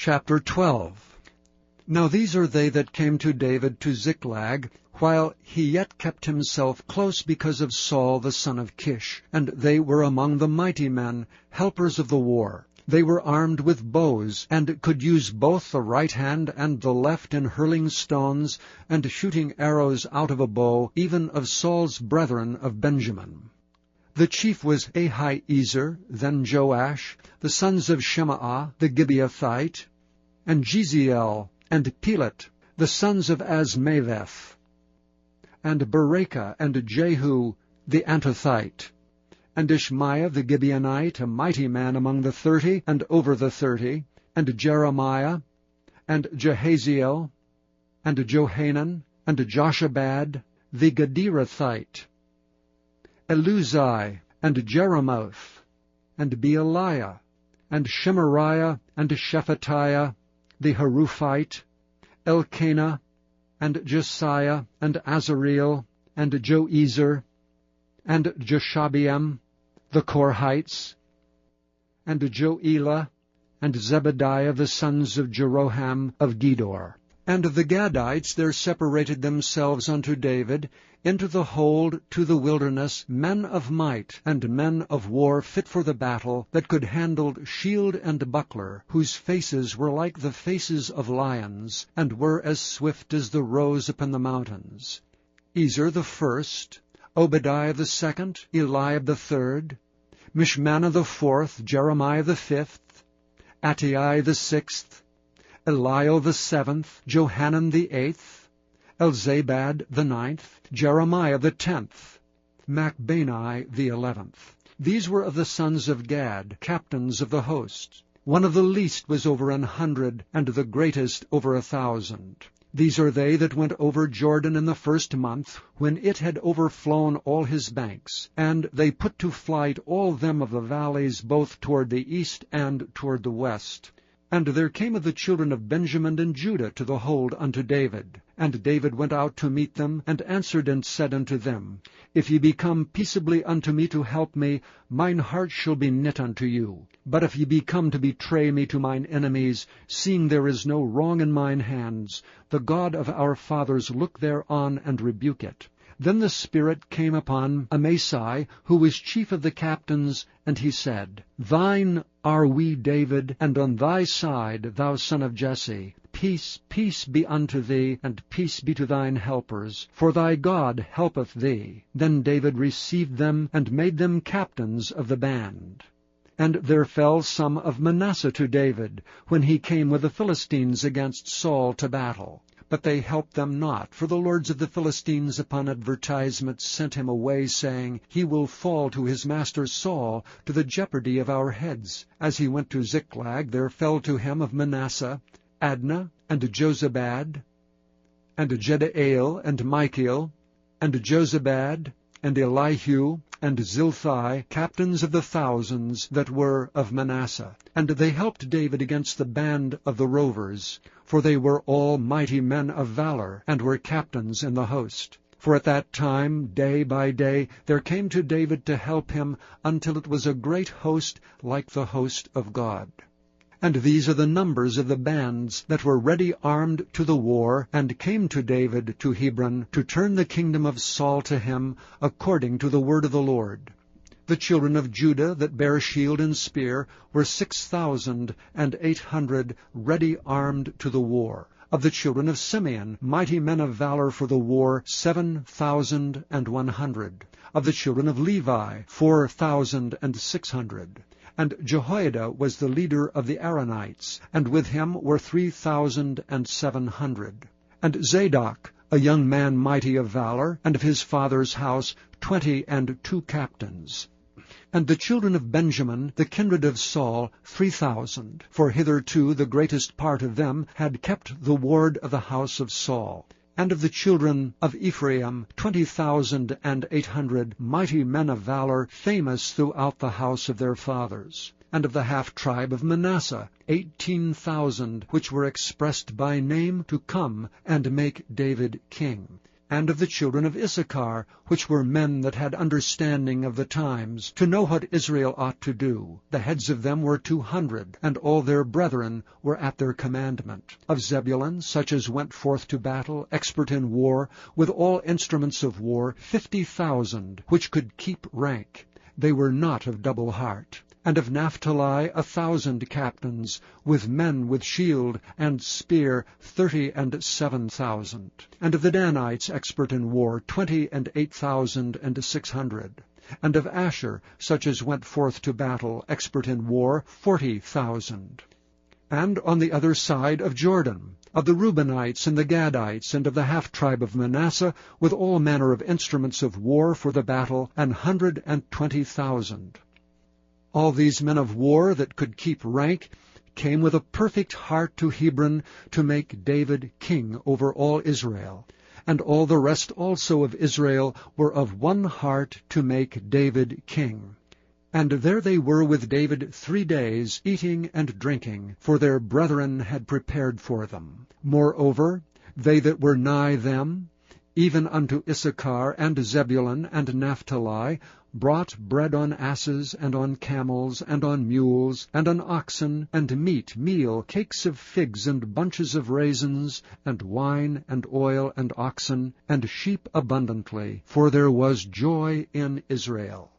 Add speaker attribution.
Speaker 1: Chapter 12. Now these are they that came to David to Ziklag, while he yet kept himself close because of Saul the son of Kish. And they were among the mighty men, helpers of the war. They were armed with bows, and could use both the right hand and the left in hurling stones, and shooting arrows out of a bow, even of Saul's brethren of Benjamin. The chief was Ahiezer, then Joash, the sons of Shemaah the Gibeathite, and Jeziel, and Pelet, the sons of Azmaveth, and Berekah, and Jehu the Antothite, and Ishmaiah the Gibeonite, a mighty man among the 30, and over the 30, and Jeremiah, and Jehaziel, and Johanan, and Joshabad the Gederathite, Eluzai, and Jeremoth, and Bealiah, and Shemariah, and Shephatiah the Haruphite, Elkanah, and Josiah, and Azareel, and Joezer, and Jeshabeam, the Korhites, and Joelah, and Zebediah, the sons of Jeroham of Gedor. And the Gadites there separated themselves unto David into the hold to the wilderness, men of might, and men of war fit for the battle, that could handle shield and buckler, whose faces were like the faces of lions, and were as swift as the roes upon the mountains. Ezer the first, Obadiah the second, Eliab the third, Mishmannah the fourth, Jeremiah the fifth, Attai the sixth, Eliel the seventh, Johanan the eighth, Elzabad the ninth, Jeremiah the 10th, Machbani the 11th. These were of the sons of Gad, captains of the host. One of the least was over 100, and the greatest over 1,000. These are they that went over Jordan in the first month, when it had overflown all his banks. And they put to flight all them of the valleys, both toward the east and toward the west. And there came of the children of Benjamin and Judah to the hold unto David. And David went out to meet them, and answered and said unto them, If ye be come peaceably unto me to help me, mine heart shall be knit unto you. But if ye be come to betray me to mine enemies, seeing there is no wrong in mine hands, the God of our fathers look thereon and rebuke it. Then the Spirit came upon Amasai, who was chief of the captains, and he said, Thine are we, David, and on thy side, thou son of Jesse. Peace, peace be unto thee, and peace be to thine helpers, for thy God helpeth thee. Then David received them, and made them captains of the band. And there fell some of Manasseh to David, when he came with the Philistines against Saul to battle. But they helped them not, for the lords of the Philistines upon advertisement sent him away, saying, He will fall to his master Saul, to the jeopardy of our heads. As he went to Ziklag, there fell to him of Manasseh Adnah, and Jozabad, and Jedael, and Michael, and Jozabad, and Elihu, and Zilthai, captains of the thousands that were of Manasseh. And they helped David against the band of the rovers, for they were all mighty men of valor, and were captains in the host. For at that time, day by day, there came to David to help him, until it was a great host, like the host of God. And these are the numbers of the bands that were ready armed to the war, and came to David to Hebron, to turn the kingdom of Saul to him, according to the word of the Lord. The children of Judah that bare shield and spear were 6,800 ready armed to the war. Of the children of Simeon, mighty men of valor for the war, 7,100. Of the children of Levi, 4,600. And Jehoiada was the leader of the Aaronites, and with him were 3,700. And Zadok, a young man mighty of valor, and of his father's house 22 captains. And the children of Benjamin, the kindred of Saul, 3,000. For hitherto the greatest part of them had kept the ward of the house of Saul. And of the children of Ephraim, 20,800 mighty men of valor, famous throughout the house of their fathers. And of the half-tribe of Manasseh, 18,000, which were expressed by name to come and make David king. And of the children of Issachar, which were men that had understanding of the times, to know what Israel ought to do, the heads of them were 200, and all their brethren were at their commandment. Of Zebulun, such as went forth to battle, expert in war, with all instruments of war, 50,000, which could keep rank. They were not of double heart. And of Naphtali 1,000 captains, with men with shield and spear 37,000. And of the Danites expert in war 28,600. And of Asher, such as went forth to battle, expert in war, 40,000. And on the other side of Jordan, of the Reubenites and the Gadites, and of the half-tribe of Manasseh, with all manner of instruments of war for the battle, 120,000. All these men of war that could keep rank came with a perfect heart to Hebron to make David king over all Israel. And all the rest also of Israel were of one heart to make David king. And there they were with David 3 days, eating and drinking, for their brethren had prepared for them. Moreover, they that were nigh them, even unto Issachar and Zebulun and Naphtali, brought bread on asses, and on camels, and on mules, and on oxen, and meat, meal, cakes of figs, and bunches of raisins, and wine, and oil, and oxen, and sheep abundantly, for there was joy in Israel.